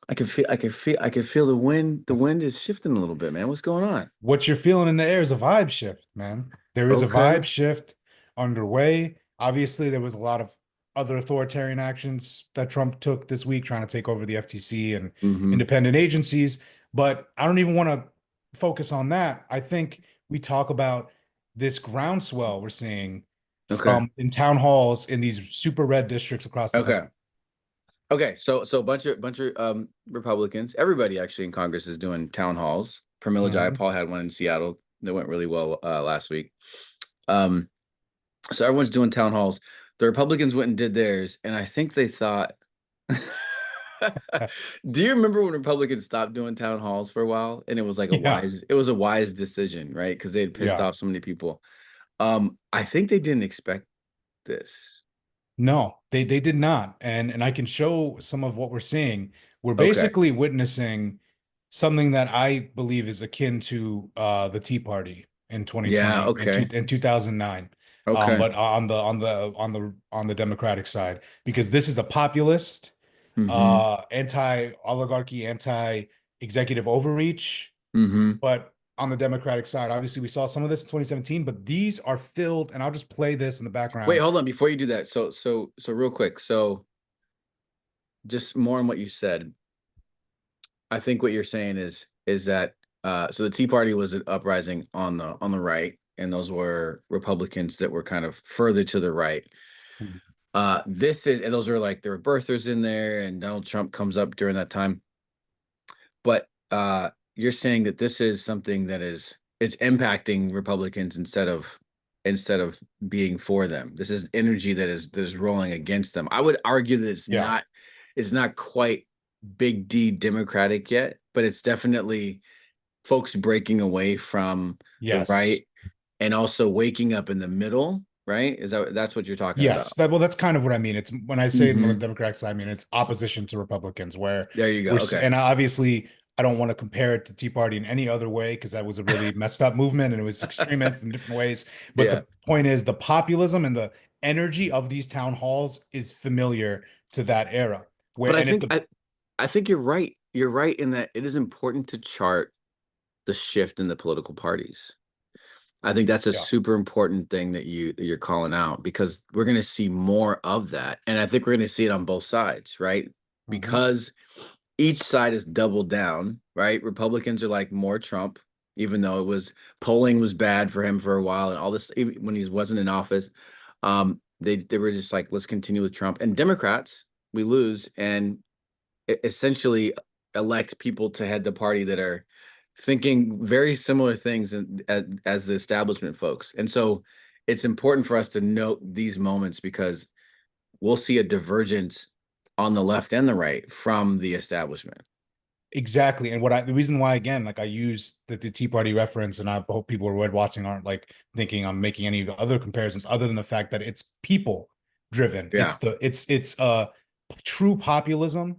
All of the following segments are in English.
I can feel the wind. The wind is shifting a little bit, man. What's going on? What you're feeling in the air is a vibe shift, man. There is a Okay. vibe shift underway. Obviously, there was a lot of other authoritarian actions that Trump took this week, trying to take over the FTC and Hmm. independent agencies. But I don't even want to focus on that. I think we talk about this groundswell we're seeing Okay. from in town halls in these super red districts across the Okay. country. Okay. So bunch of Republicans, everybody actually in Congress is doing town halls. Pramila Mhm. Jayapal had one in Seattle that went really well last week. Um, so everyone's doing town halls. The Republicans went and did theirs, and I think they thought. Do you remember when Republicans stopped doing town halls for a while, and Yeah, it was a wise decision, right? Because they had pissed yeah. off so many people. I think they didn't expect this. No, they did not. And I can show some of what we're seeing. We're Okay. basically witnessing something that I believe is akin to the Tea Party in Yeah, 2020 okay. in 2009. Okay. But on the Democratic side, because this is a populist, Mm-hmm. anti-oligarchy, anti-executive overreach. Mm-hmm. But on the Democratic side, obviously we saw some of this in 2017, but these are filled, and I'll just play this in the Wait, background. hold on before you do that. So real quick. So just more on what you said. I think what you're saying is that so the Tea Party was an uprising on the right, and those were Republicans that were kind of further to the right. This is and those are like there were birthers in there, and Donald Trump comes up during that time. But you're saying that this is something that is it's impacting Republicans instead of being for them. This is energy that is rolling against them. I would argue that Yeah. it's not quite big D Democratic yet, but it's definitely folks breaking away from the Yes. right and also waking up in the middle, right? That's what you're talking Yes. about? That's kind of what I mean. It's when I say on the Hmm. Democratic side, I mean it's opposition to Republicans, where There you go. Okay. and obviously I don't want to compare it to Tea Party in any other way because that was a really messed up movement and it was extremist in different ways. But Yeah. the point is the populism and the energy of these town halls is familiar to that era. But Where and it's a I think you're right. You're right in that it is important to chart the shift in the political parties. I think that's a yeah. super important thing that you're calling out because we're going to see more of that, and I think we're going to see it on both sides, right? Mhm. Because each side is doubled down, right? Republicans are like more Trump, even though it was polling was bad for him for a while, and all this even when he wasn't in office. They were just like, let's continue with Trump, and Democrats we lose, and essentially elect people to head the party that are thinking very similar things as the establishment folks. And so it's important for us to note these moments because we'll see a divergence on the left and the right from the establishment. Exactly. And the reason why, again, like I use the Tea Party reference, and I hope people who are watching aren't like thinking I'm making any of the other comparisons other than the fact that it's people driven. Yeah. It's true populism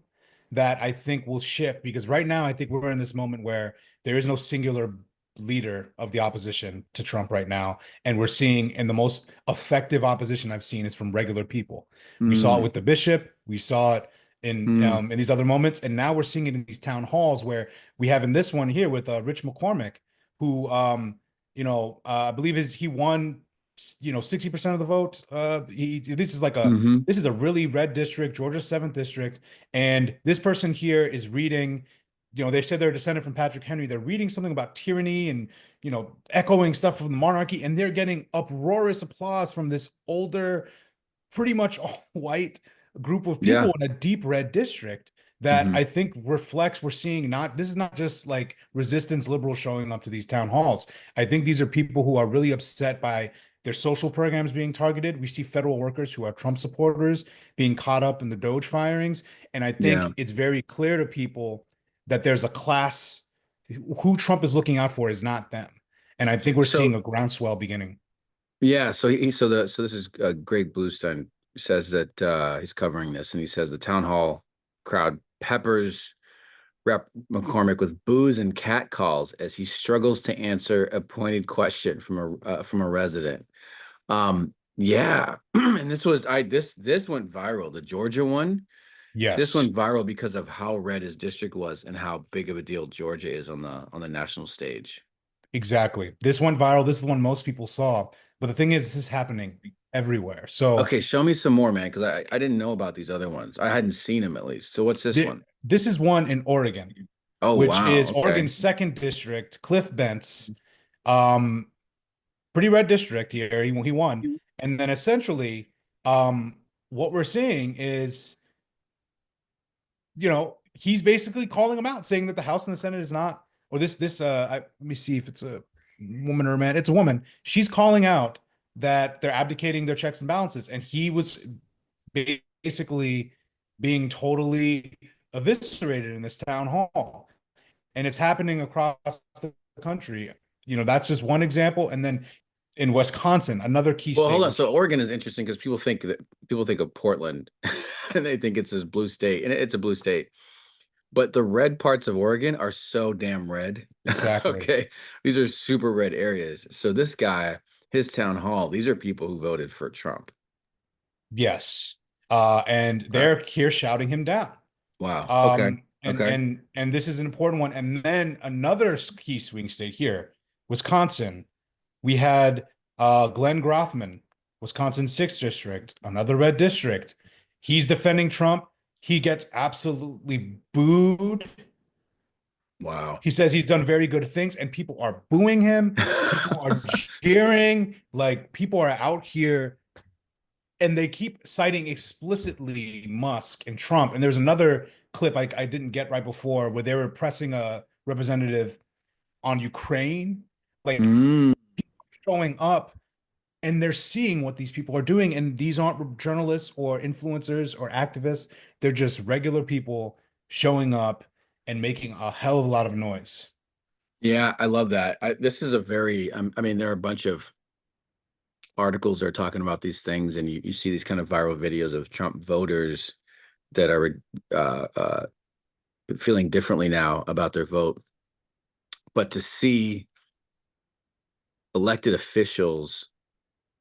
that I think will shift because right now I think we're in this moment where there is no singular leader of the opposition to Trump right now. And we're seeing, and the most effective opposition I've seen is from regular people. We saw it Mm, with the bishop, we saw it mm, in these other moments. And now we're seeing it in these town halls where we have in this one here with Rich McCormick, who I believe he won 60% of the vote. hmm. This is a really red district, Georgia's seventh district, and this person here is reading. They said they're descended from Patrick Henry. They're reading something about tyranny and echoing stuff from the monarchy, and they're getting uproarious applause from this older, pretty much all white group of Yeah. people in a deep red district that Hmm. I think reflects we're seeing not this is not just like resistance liberals showing up to these town halls. I think these are people who are really upset by their social programs being targeted. We see federal workers who are Trump supporters being caught up in the Doge firings. And I Yeah. think it's very clear to people that there's a class who Trump is looking out for is not them. And I think we're seeing So a groundswell beginning. yeah, so this is Greg Bluestein says that he's covering this and he says the town hall crowd peppers Rep. McCormick with boos and catcalls as he struggles to answer a pointed question from a resident. Yeah, and this was I this went viral. The Georgia one. this Yes, went viral because of how red his district was and how big of a deal Georgia is on the national stage. exactly. This went viral. This is the one most people saw. But the thing is, this is happening everywhere. So Okay, show me some more, man, because I didn't know about these other ones. I hadn't seen them at least. So what's this one? this is one in Oregon, Oh which wow, is okay. Oregon's second district, Cliff Bent's. Um, Pretty red district here. He won. And then essentially, um, what we're seeing is, he's basically calling them out, saying that the House and the Senate is not, or let me see if it's a woman or a man. It's a woman. She's calling out that they're abdicating their checks and balances. And he was basically being totally eviscerated in this town hall. And it's happening across the country. That's just one example. And then in Wisconsin, another key Well, hold state, on. So which Oregon is interesting because people think of Portland and they think it's this blue state, and it's a blue state. But the red parts of Oregon are so damn red. exactly. Okay. These are super red areas. So this guy, his town hall, these are people who voted for Trump. Yes. And Okay. they're here shouting him down. Wow. Okay. Okay. And this is an important one. And then another key swing state here, Wisconsin. We had Glenn Grothman, Wisconsin 6th district, another red district. He's defending Trump. He gets absolutely booed. Wow. He says he's done very good things, and people are booing him. People are cheering. Like, people are out here, and they keep citing explicitly Musk and Trump. And there's another clip I didn't get right before where they were pressing a representative on Ukraine, like Mm. showing up, and they're seeing what these people are doing. And these aren't journalists or influencers or activists. They're just regular people showing up and making a hell of a lot of noise. Yeah, I love that. This is a very, I mean, there are a bunch of articles that are talking about these things, and you see these kind of viral videos of Trump voters that are uh, uh, feeling differently now about their vote. But to see elected officials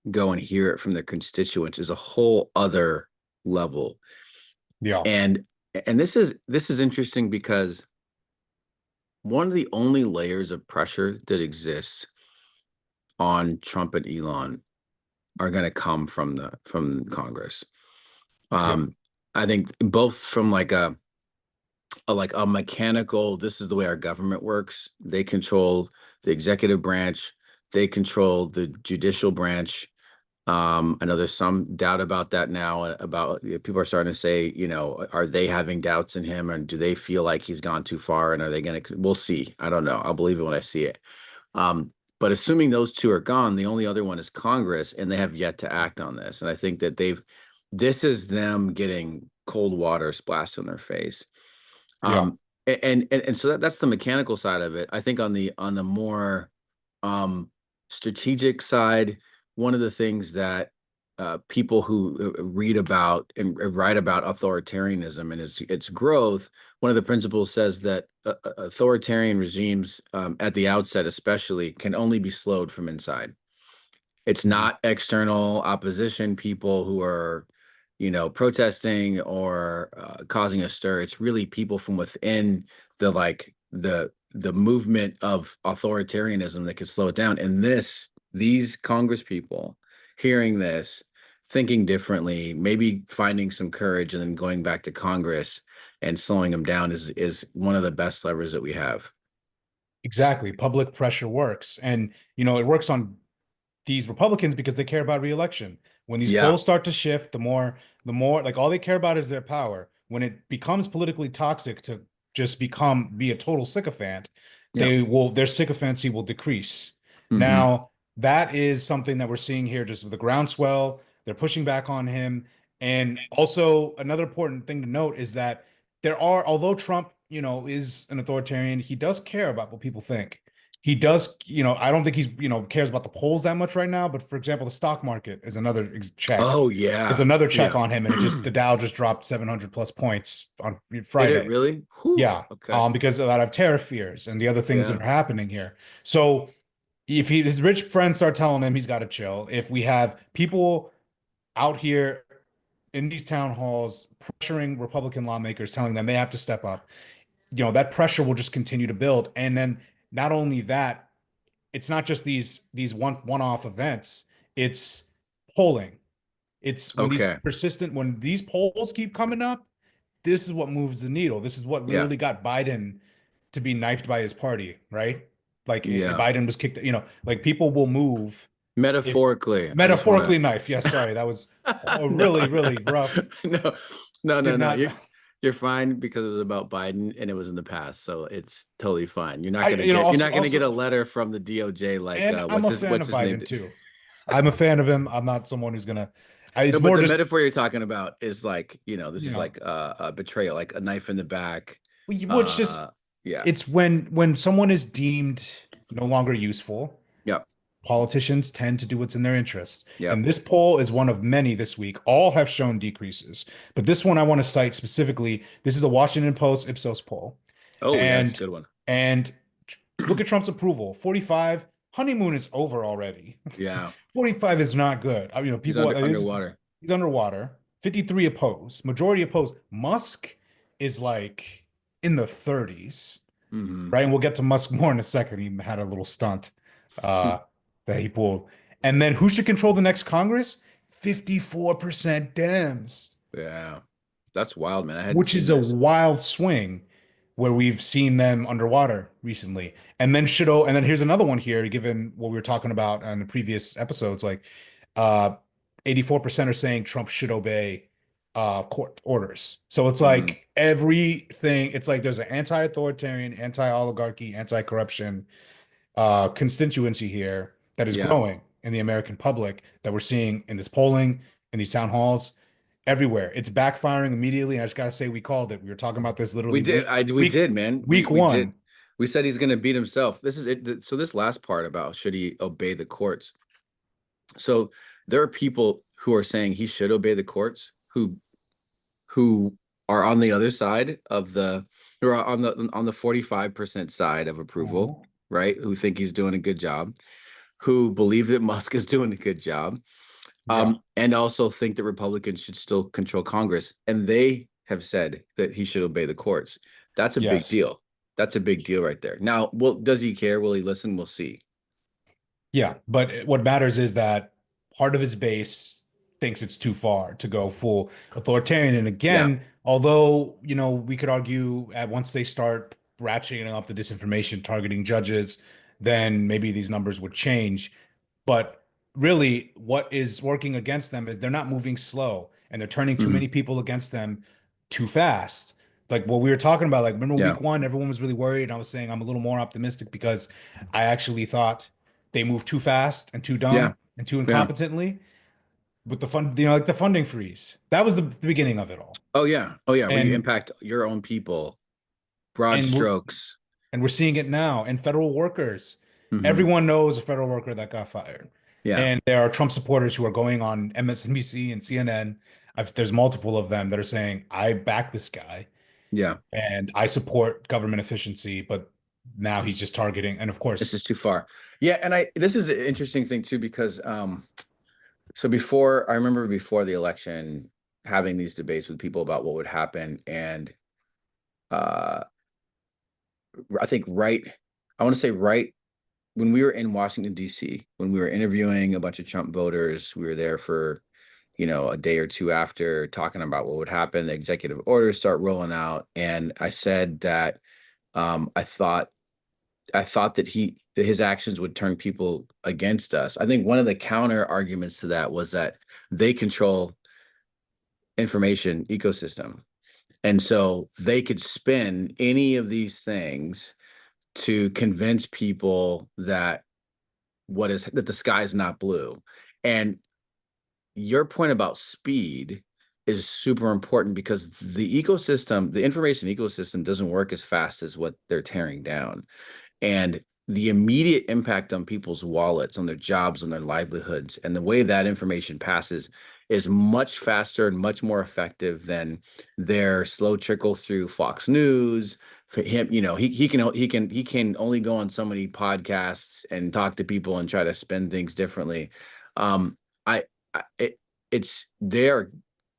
go and hear it from their constituents is a whole other level. Yeah. And this is interesting because one of the only layers of pressure that exists on Trump and Elon are going to come from Congress. Yeah. Um, I think both from like a mechanical, this is the way our government works. They control the executive branch, they control the judicial branch. I know there's some doubt about that now. About people are starting to say, are they having doubts in him, and do they feel like he's gone too far? And are they going to? We'll see. I don't know. I'll believe it when I see it. Um, but assuming those two are gone, the only other one is Congress, and they have yet to act on this. And I think that this is them getting cold water splashed on their face. Yeah. Um, and so that's the mechanical side of it. I think on the more strategic side, one of the things that people who read about and write about authoritarianism and its growth, one of the principles says that authoritarian regimes, at the outset especially, can only be slowed from inside. It's Mhm. not external opposition people who are, protesting or causing a stir. It's really people from within the movement of authoritarianism that could slow it down. And these Congress people hearing this, thinking differently, maybe finding some courage, and then going back to Congress and slowing them down is one of the best levers that we have. Exactly. Public pressure works. And, it works on these Republicans because they care about reelection. When these Yeah. polls start to shift, the more like all they care about is their power. When it becomes politically toxic to just be a total sycophant, Yep. their sycophancy will decrease. Hmm. Now, that is something that we're seeing here just with the groundswell. They're pushing back on him. And also another important thing to note is that although Trump, is an authoritarian, he does care about what people think. He does, I don't think he's, cares about the polls that much right now. But for example, the stock market is another check. Oh Is yeah. another check Yeah. on him, and the Dow just dropped 700 plus points on Did it Friday. really? Whew. Yeah, Okay. because of a lot of tariff fears and the other things Yeah. that are happening here. So if his rich friends start telling him he's got to chill, if we have people out here in these town halls, pressuring Republican lawmakers, telling them they have to step up. That pressure will just continue to build. And then not only that, it's not just these one-off events, it's polling. It's Okay. when these polls keep coming up, this is what moves the needle. This is what Yeah. literally got Biden to be knifed by his party, right? Like Yeah. Biden was kicked, like people will move if Metaphorically, I just want metaphorically knife. Yes, sorry, that was to a no, really, really rough. no, no, no, Did no. not You're fine because it was about Biden and it was in the past, so it's totally fine. You're also not gonna get a letter from the DOJ like and I'm a fan what's of his name? Biden too. I'm a fan of him. I'm not someone who's gonna. No, It's but more the just metaphor you're talking about is like, this you is know, like a betrayal, like a knife in the back. it's just Yeah. it's when someone is deemed no longer useful. Yep. Politicians tend to do what's in their interest. Yep. And this poll is one of many this week. All have shown decreases. But this one I want to cite specifically. This is the Washington Post Ipsos poll. Oh yeah, that's a And good one. and look at Trump's approval. 45. Honeymoon is over already. Yeah. 45 is not good. He's People underwater. he's underwater. 53 opposed. Majority opposed. Musk is like in the 30s, Hmm. right? And we'll get to Musk more in a second. He had a little stunt uh, that he pulled. And then who should control the next Congress? 54% Dems, Yeah. That's wild, man. I hadn't which seen is a this. wild swing where we've seen them underwater recently. And then here's another one here, given what we were talking about on the previous episodes, like uh 84% are saying Trump should obey court orders. So it's Hmm. like everything, it's like there's an anti-authoritarian, anti-oligarchy, anti-corruption constituency here that is Yeah. growing in the American public that we're seeing in this polling, in these town halls, everywhere. It's backfiring immediately. And I just gotta say, we called it. We were talking about this We literally did. We did, man. week We did. one. We said he's gonna beat himself. This is it. So this last part about should he obey the courts? So there are people who are saying he should obey the courts who are on the other side of the who are on the 45% side of approval, Mhm. right? Who think he's doing a good job, who believe that Musk is doing a good job, Yeah. and also think that Republicans should still control Congress. And they have said that he should obey the courts. That's a big Yes. deal. That's a big deal right there. Now, well, does he care? Will he listen? We'll see. Yeah, but what matters is that part of his base thinks it's too far to go full authoritarian. And Yeah. again, although, we could argue at once they start ratcheting up the disinformation, targeting judges, then maybe these numbers would change. But really, what is working against them is they're not moving slow and they're turning too Mhm. many people against them too fast. Like what we were talking about, like remember Yeah. week one, everyone was really worried. And I was saying I'm a little more optimistic because I actually thought they moved too fast and too Yeah. dumb and too Yeah. incompetently with the fund, like the funding freeze. That was the beginning of it all. Oh yeah. Oh yeah. Where you And impact your own people, broad and we're strokes. and we're seeing it now. And federal workers, Hmm. everyone knows a federal worker that got fired. Yeah. And there are Trump supporters who are going on MSNBC and CNN. There's multiple of them that are saying, I back this guy Yeah. and I support government efficiency, but now he's just targeting. And of It's course, just too far. Yeah. And this is an interesting thing too, because so before I remember before the election having these debates with people about what would happen. And uh I think I want to say right when we were in Washington, D.C., when we were interviewing a bunch of Trump voters, we were there for, a day or two after talking about what would happen. The executive orders start rolling out. And I said that I thought that his actions would turn people against us. I think one of the counter arguments to that was that they control information ecosystem. And so they could spin any of these things to convince people that the sky is not blue. And your point about speed is super important because the information ecosystem doesn't work as fast as what they're tearing down. And the immediate impact on people's wallets, on their jobs, on their livelihoods, and the way that information passes is much faster and much more effective than their slow trickle through Fox News. For him, he can only go on so many podcasts and talk to people and try to spin things differently. Um, I, I it, it's there.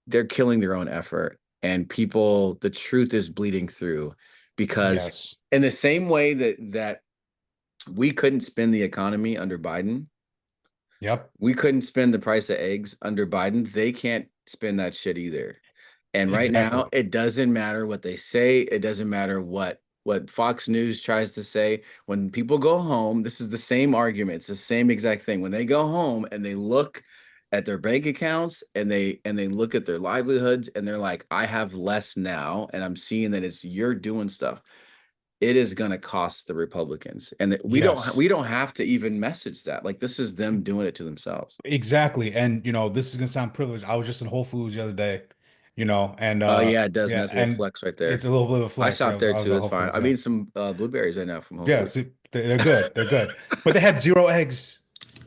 they're killing their own effort, and people, the truth is bleeding through, because Yes. in the same way that we couldn't spin the economy under Biden, Yep. we couldn't spin the price of eggs under Biden. They can't spin that shit either. And right now, Exactly. it doesn't matter what they say. It doesn't matter what Fox News tries to say. When people go home, this is the same argument. It's the same exact thing. When they go home and they look at their bank accounts and they look at their livelihoods and they're like, I have less now, and I'm seeing that it's you're doing stuff. It is going to cost the Republicans, and we don't Yes. we don't have to even message that. Like, this is them doing it to themselves. Exactly. And this is gonna sound privileged. I was just in Whole Foods the other day, and Oh yeah, it does, man. yeah, That's a little and flex right there. it's a little bit of a I flex, right? shop there I was too. at It's Whole fine. Foods, I'm yeah. eating some blueberries right now from Whole Yeah, Foods. see, they're good. They're good. But they had zero eggs.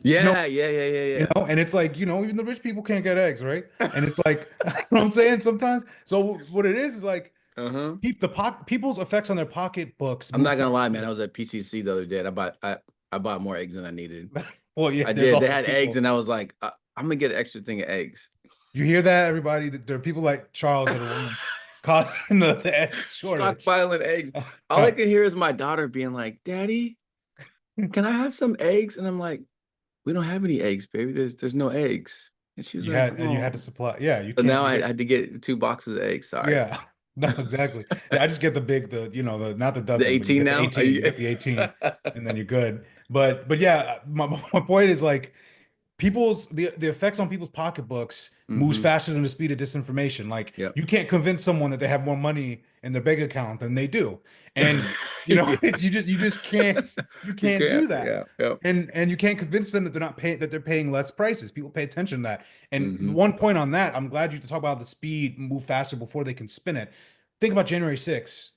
No, Yeah, yeah, yeah, yeah, and it's like, even the rich people can't get eggs, right? And it's like, you know what I'm saying sometimes. So what it is like yeah. Uh-huh. people's effects on their pocketbooks I'm move not gonna lie, man. I faster. was at PCC the other day. And I bought more eggs than I needed. Well, yeah, I there's did. They also had eggs, people. and I was like, I'm gonna get an extra thing of eggs. You hear that, everybody? There are people like Charles that are ones causing the egg shortage. Stockpiling eggs. All I could hear is my daughter being like, "Daddy, can I have some eggs?" And I'm like, "We don't have any eggs, baby. There's no eggs." And she was like, You had to "Oh." supply. Yeah, you So can't. now You I get. had to get 2 boxes of eggs. Sorry. Yeah, no, exactly. Yeah, I just get the big, the not the The dozen, but you 18 get the now? Are 18. You you? get the 18, and then you're good. But yeah, my point is like the effects on people's pocketbooks moves Mm-hmm. faster than the speed of disinformation. Like Yep. you can't convince someone that they have more money in their bank account than they do. And Yeah. you just You can't can't. do that. Yeah. Yep. And you can't convince them that they're paying less prices. People pay attention to that. And Mm-hmm. one point on that, I'm glad you talk about the speed move faster before they can spin it. Think about January 6th.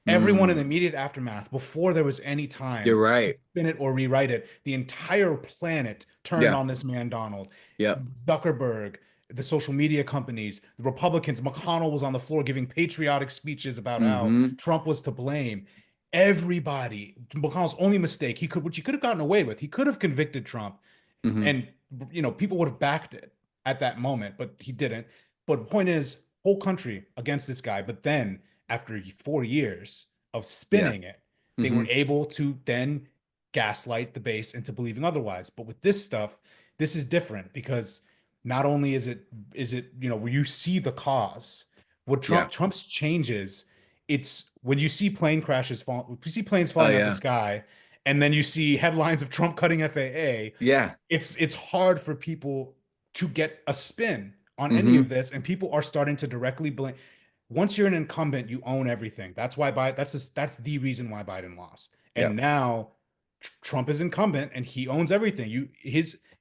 Everyone in the Mm. immediate aftermath, before there was any You're time to right. spin it or rewrite it, the entire planet turned Yeah. on this man, Donald. Yep. Zuckerberg, the social media companies, the Republicans. McConnell was on the floor giving patriotic speeches about how Mm-hmm. Trump was to blame. Everybody, McConnell's only mistake, which he could have gotten away with, he could have convicted Trump, Mm-hmm. and people would have backed it at that moment, but he didn't. But the point is, whole country against this guy. But then after 4 years of Yeah. spinning it, they Mm-hmm. were able to then gaslight the base into believing otherwise. But with this stuff, this is different because not only is it where you see the cause. What Yeah. Trump's changes, it's when you see plane crashes fall, you see planes Oh falling out the yeah. sky, and then you see headlines of Trump cutting FAA. Yeah. It's hard for people to get a spin on any of Mm-hmm. this, and people are starting to directly blame. Once you're an incumbent, you own everything. That's the reason why Biden lost. And Yep. now Trump is incumbent and he owns everything.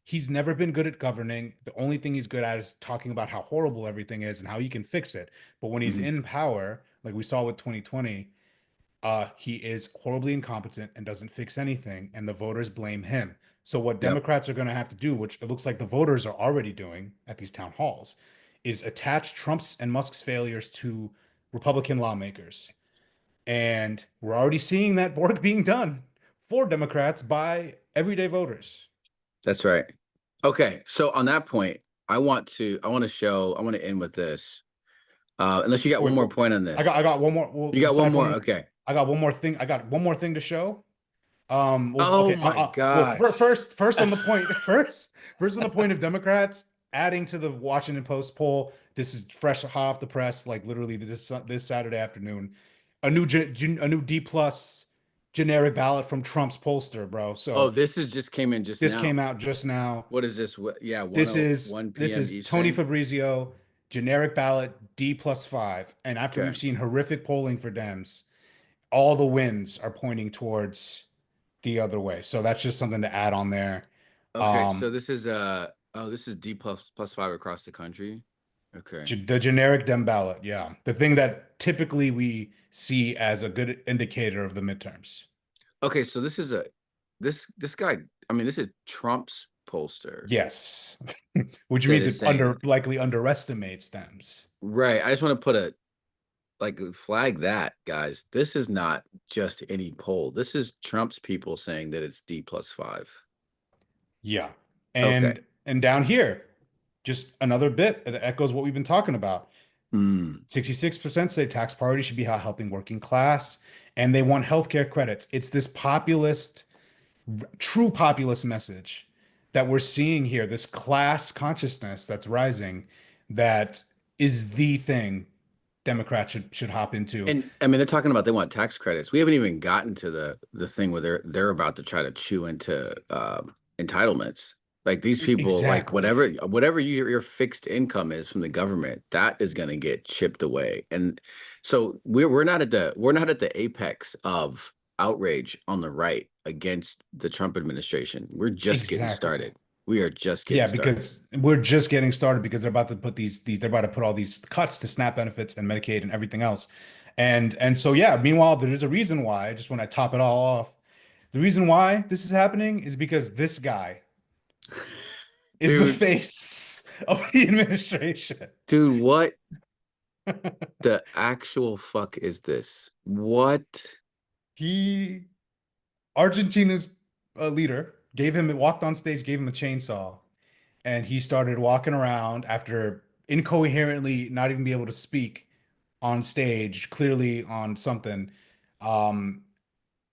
He's never been good at governing. The only thing he's good at is talking about how horrible everything is and how he can fix it. But when he's Mm-hmm. in power, like we saw with 2020, he is horribly incompetent and doesn't fix anything, and the voters blame him. So what Yep. Democrats are going to have to do, which it looks like the voters are already doing at these town halls, is attach Trump's and Musk's failures to Republican lawmakers. And we're already seeing that work being done for Democrats by everyday voters. That's right. Okay. So on that point, I want to end with this. Unless you got one Wait, more point on this. I got one more. Well, You got one aside more. from Okay. I got one more thing. I got one more thing to show. Well, Oh okay. my Well, gosh. first on the point, first on the point of Democrats adding to the Washington Post poll. This is fresh off the press, like literally this Saturday afternoon. A new D plus generic ballot from Trump's pollster, bro. Oh, So this is just came in just this now. came out just now. What is this? Yeah, This 1 is 1 this p.m. is Tony Eastern. Fabrizio, generic ballot D+5. And after Okay. we've seen horrific polling for Dems, all the winds are pointing towards the other way. So that's just something to add on there. Okay. Um, So this is this is D plus 5 across the country. Okay. the generic Dem ballot, yeah, the thing that typically we see as a good indicator of the midterms. Okay, so this guy, I mean, this is Trump's pollster Yes, which that means is it saying, likely underestimates Dems. right. I just want to put a like flag that, guys. This is not just any poll. This is Trump's people saying that it's D plus 5. Yeah, Okay. and down here. just another bit. It echoes what we've been talking about. Mm. 66% say tax priority should be helping working class, and they want healthcare credits. It's this populist, true populist message that we're seeing here, this class consciousness that's rising, that is the thing Democrats should hop into. And I mean, they're talking about they want tax credits. We haven't even gotten to the thing where they're about to try to chew into entitlements. Like these people, like Exactly. whatever your fixed income is from the government, that is going to get chipped away. And so we're not at the apex of outrage on the right against the Trump administration. We're just getting Exactly. started. We are just Yeah, getting started. because we're just getting started because they're about to put these they're about to put all these cuts to SNAP benefits and Medicaid and everything else. And so yeah, meanwhile, there's a reason why, just when I top it all off, the reason why this is happening is because this guy is the Dude, face of the administration. dude, what the actual fuck is this? What? He Argentina's leader walked on stage, gave him a chainsaw, and he started walking around after incoherently not even be able to speak on stage, clearly on something, um,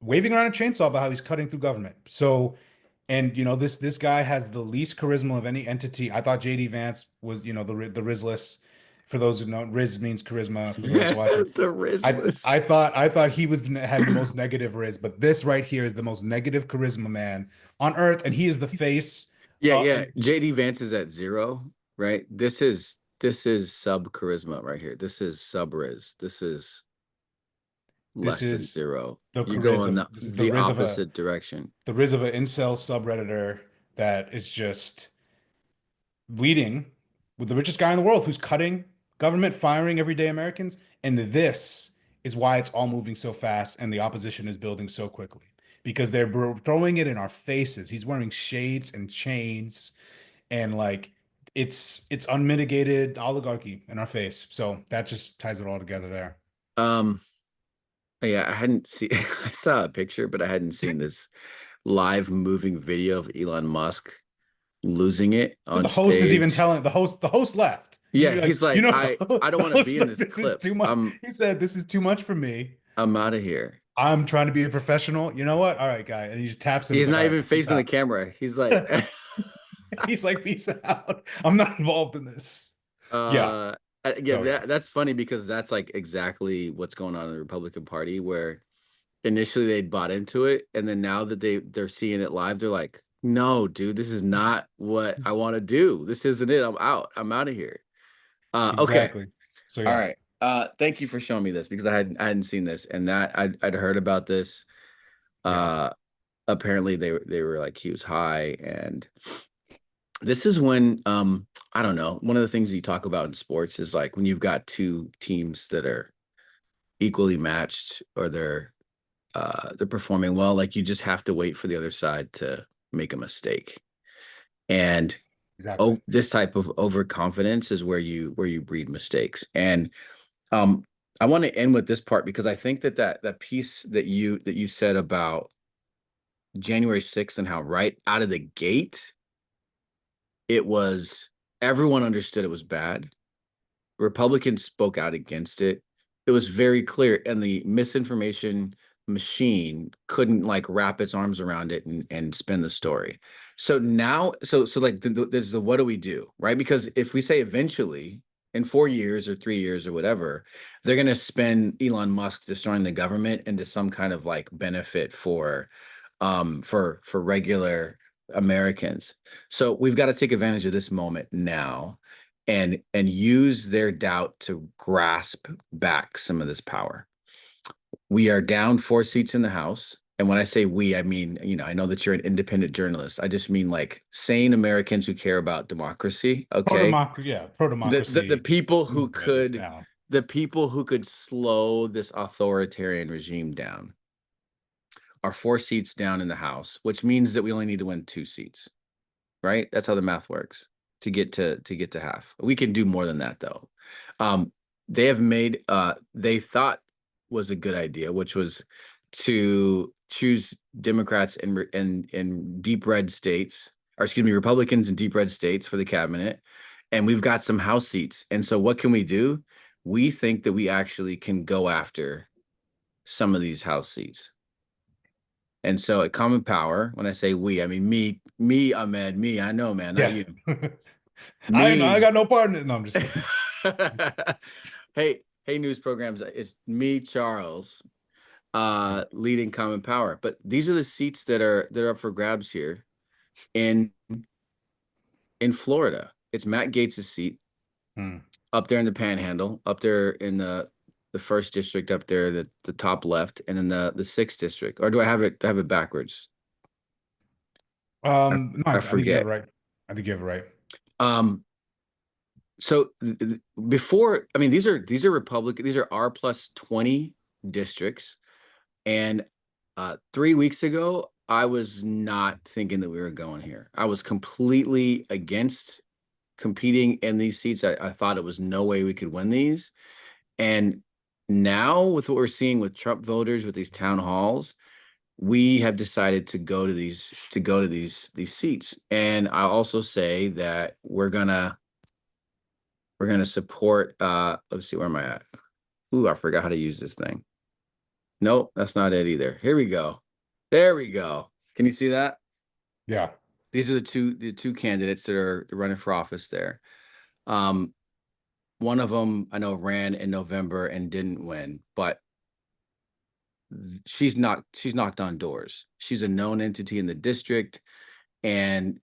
waving around a chainsaw about how he's cutting through government. So, and this guy has the least charisma of any entity. I thought JD Vance was, the Rizless. For those who know, Riz means charisma. For those Yeah, watching, the I thought he had the most negative Riz, but this right here is the most negative charisma man on earth, and he is the face. Yeah, Uh, yeah. JD Vance is at zero, right? This is sub charisma right here. This is sub Riz. This is this less than is zero. the You're Riz going of this is the a opposite direction. the Riz of an incel subredditor that is just leading with the richest guy in the world who's cutting government, firing everyday Americans. And this is why it's all moving so fast and the opposition is building so quickly because they're throwing it in our faces. He's wearing shades and chains and like it's unmitigated oligarchy in our face. So that just ties it all together there. Um, yeah, I hadn't seen I saw a picture, but I hadn't seen this live moving video of Elon Musk losing it on The host is even stage. telling the host left. Yeah, he's like, I I don't The want to host be is in like, this this is clip. too much. He said, this is too much for me. I'm out of here. I'm trying to be a professional. You know what? All right, guy. And he just taps him. He's He's like, not all right, even peace facing the out. camera. He's like He's like, peace out. I'm not involved in this. Yeah. Uh, yeah, So yeah, that's funny because that's like exactly what's going on in the Republican Party, where initially they bought into it, and then now that they're seeing it live, they're like, "No, dude, this is not what I want to do. This isn't it. I'm out. I'm out of here." Okay, exactly. So all yeah, right. Thank you for showing me this because I hadn't seen this, and that I'd heard about this. yeah, Uh, apparently they were like he was high, and this is when I don't know. One of the things you talk about in sports is like when you've got two teams that are equally matched or they're performing well, like you just have to wait for the other side to make a mistake. And exactly. this type of overconfidence is where you breed mistakes. And um I want to end with this part because I think that piece that you said about January 6th and how right out of the gate it was everyone understood it was bad. Republicans spoke out against it. It was very clear, and the misinformation machine couldn't like wrap its arms around it and spin the story. So now, so like this is the what do we do, right? Because if we say eventually in 4 years or 3 years or whatever, they're going to spend Elon Musk destroying the government into some kind of like benefit for regular Americans. So we've got to take advantage of this moment now and use their doubt to grasp back some of this power. We are down 4 seats in the House. And when I say we, I mean, I know that you're an independent journalist. I just mean like sane Americans who care about democracy. Okay. Pro-democracy, yeah, The pro-democracy people who movement is could down. the people who could slow this authoritarian regime down are 4 seats down in the House, which means that we only need to win 2 seats, right? That's how the math works to get to half. We can do more than that though. Um, they have made they thought was a good idea, which was to choose Democrats in deep red states, or excuse me, Republicans in deep red states for the cabinet, and we've got some House seats. And so what can we do? We think that we actually can go after some of these House seats. And so at Common Power, when I say we, I mean me, Ahmed, me. I know, man, not Yeah. you. I Me. got no part in it. No, I'm just kidding. Hey, news programs. It's me, Charles, leading Common Power. But these are the seats that are up for grabs here in in Florida. It's Matt Gaetz's seat Hmm. up there in the Panhandle, up there in the first district up there, the top left, and then the sixth district. Or do I have it backwards? No, I I think you have it forget. right. I think you have it right. Um, so before, I mean, these are Republican, these are R plus 20 districts. And 3 weeks ago, I was not thinking that we were going here. I was completely against competing in these seats. I thought it was no way we could win these. And now, with what we're seeing with Trump voters with these town halls, we have decided to go to these seats. And I also say that we're gonna support. Let's see, where am I at? Ooh, I forgot how to use this thing. Nope, that's not it either. Here we go. There we go. Can you see that? Yeah. These are the two candidates that are running for office there. Um, one of them I know ran in November and didn't win, but she's knocked on doors. She's a known entity in the district, and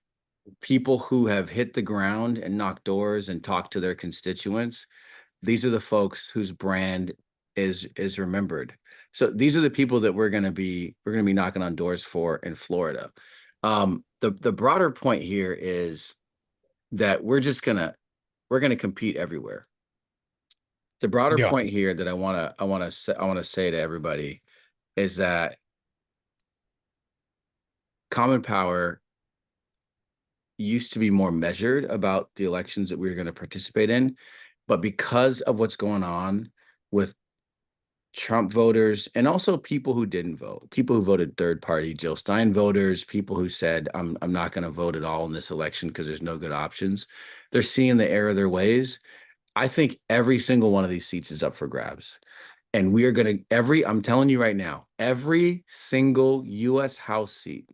people who have hit the ground and knocked doors and talked to their constituents, these are the folks whose brand is remembered. So these are the people that we're gonna be knocking on doors for in Florida. The broader point here is that we're gonna compete everywhere. The broader Yeah. point here that I wanna say to everybody is that Common Power used to be more measured about the elections that we were going to participate in, but because of what's going on with Trump voters and also people who didn't vote, people who voted third party, Jill Stein voters, people who said I'm not going to vote at all in this election because there's no good options. They're seeing the error of their ways. I think every single one of these seats is up for grabs. And we are going to I'm telling you right now, every single US House seat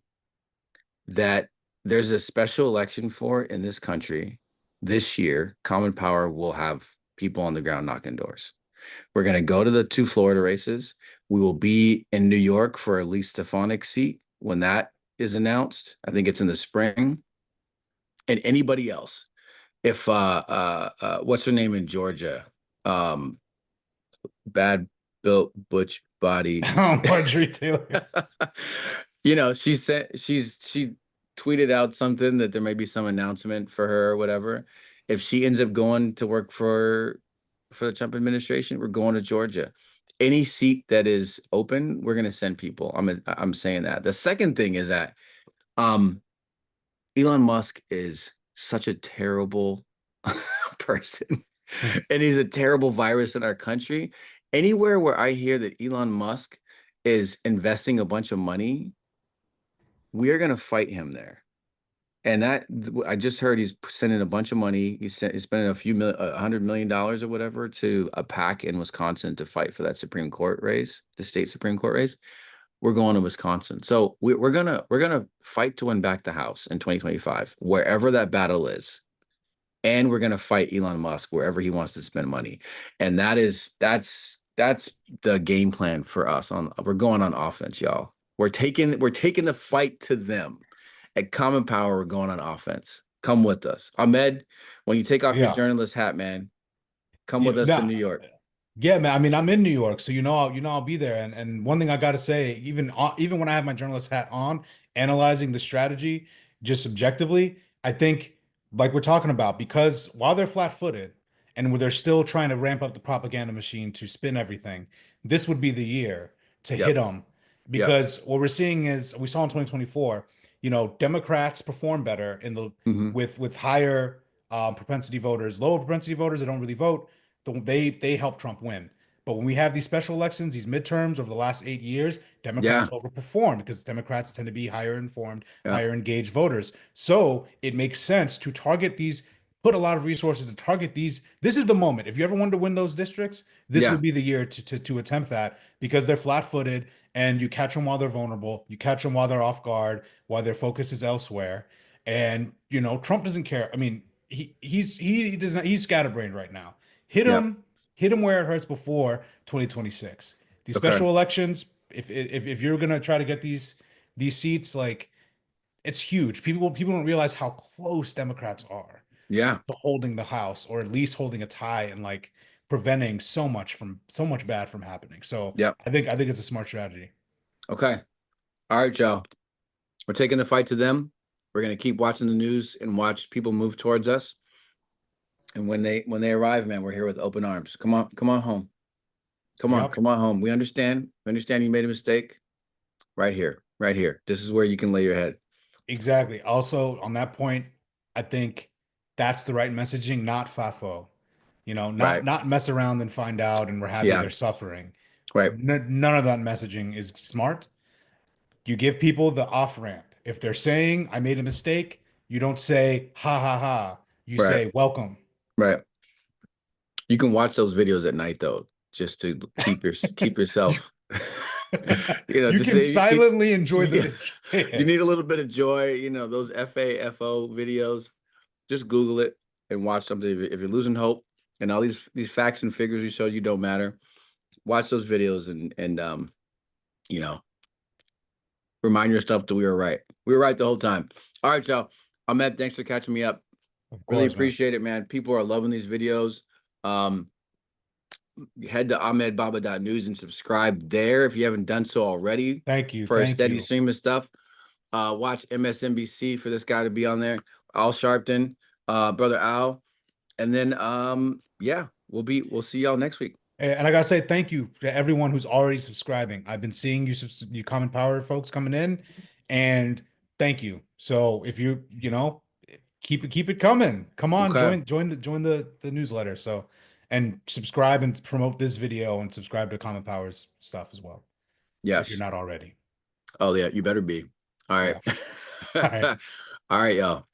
that there's a special election for in this country this year, Common Power will have people on the ground knocking doors. We're going to go to the two Florida races. We will be in New York for a Lee Stefanik seat when that is announced. I think it's in the spring. And anybody else, if what's her name in Georgia? Um, Bad built butch body. Marjorie Taylor. She tweeted out something that there may be some announcement for her or whatever. If she ends up going to work for the Trump administration, we're going to Georgia. Any seat that is open, we're going to send people. I'm saying that. The second thing is that um Elon Musk is such a terrible person, and he's a terrible virus in our country. Anywhere where I hear that Elon Musk is investing a bunch of money, we are going to fight him there. And that I just heard he's sending a bunch of money. He's spending $100 million or whatever to a PAC in Wisconsin to fight for that Supreme Court race, the state Supreme Court race. We're going to Wisconsin, so we're gonna fight to win back the House in 2025, wherever that battle is, and we're gonna fight Elon Musk wherever he wants to spend money, and that's the game plan for us. We're going on offense, y'all. We're taking the fight to them. At Common Power, we're going on offense. Come with us, Ahmed. When you take off your Yeah. journalist hat, man, come Yeah. with us to No. New York. Yeah, man. I mean, I'm in New York, so I'll be there. And one thing I got to say, even when I have my journalist hat on, analyzing the strategy just subjectively, I think like we're talking about, because while they're flat-footed and they're still trying to ramp up the propaganda machine to spin everything, this would be the year to hit Yep, them. yep. Because what we're seeing is we saw in 2024, Democrats perform better in the Hmm. with higher propensity voters, lower propensity voters that don't really vote they help Trump win. But when we have these special elections, these midterms over the last 8 years, Yeah, Democrats overperform because Democrats tend to be higher informed, yeah. higher engaged voters. So it makes sense to target these put a lot of resources to target these. This is the moment. If you ever wanted to win those districts, this Yeah. would be the year to attempt that, because they're flat-footed and you catch them while they're vulnerable. You catch them while they're off guard, while their focus is elsewhere. And Trump doesn't care. I mean, he doesn't he's scatterbrained right now. Hit Yep. him, hit him where it hurts before 2026. These Okay. special elections, if you're gonna try to get these seats, like, it's huge. People don't realize how close Democrats are Yeah. to holding the House, or at least holding a tie, and like preventing so much bad from happening. So Yep. I think it's a smart strategy. Okay. All right, Joe. We're taking the fight to them. We're gonna keep watching the news and watch people move towards us. And when they arrive, man, we're here with open arms. Come on home. Yep, Come on home. We understand. We understand you made a mistake. Right here. Right here. This is where you can lay your head. exactly. Also, on that point, I think that's the right messaging, not FAFO. Right. Not mess around and find out and we're happy Yeah. they're suffering. Right. None of that messaging is smart. You give people the off ramp. If they're saying, I made a mistake, you don't say, ha ha ha. You Right. say, welcome. Right. You can watch those videos at night though, just to keep You, yourself. you Just can say silently enjoy the you, you video. need a little bit of joy. Those FAFO videos. Just Google it and watch something. If you're losing hope and all these facts and figures we showed you don't matter, watch those videos and you know, remind yourself that we were right. We were right the whole time. All right, y'all. Ahmed, thanks for catching me up. Of Really course, man. appreciate it, man. People are loving these videos. Um, Head to ahmedbaba.news and subscribe there if you haven't done so already Thank you. for a Thank steady you. stream of stuff. Watch MSNBC for this guy to be on there. Al Sharpton, brother Al. And then yeah, we'll see y'all next week. And I gotta say thank you to everyone who's already subscribing. I've been seeing you Common Power folks coming in, and thank you. So if keep it coming. Come on, Okay. join the newsletter. So, and subscribe and promote this video, and subscribe to Common Powers stuff as well if you're Yes. not already. Oh yeah, you better be. All right. Yeah. All right. All right, y'all.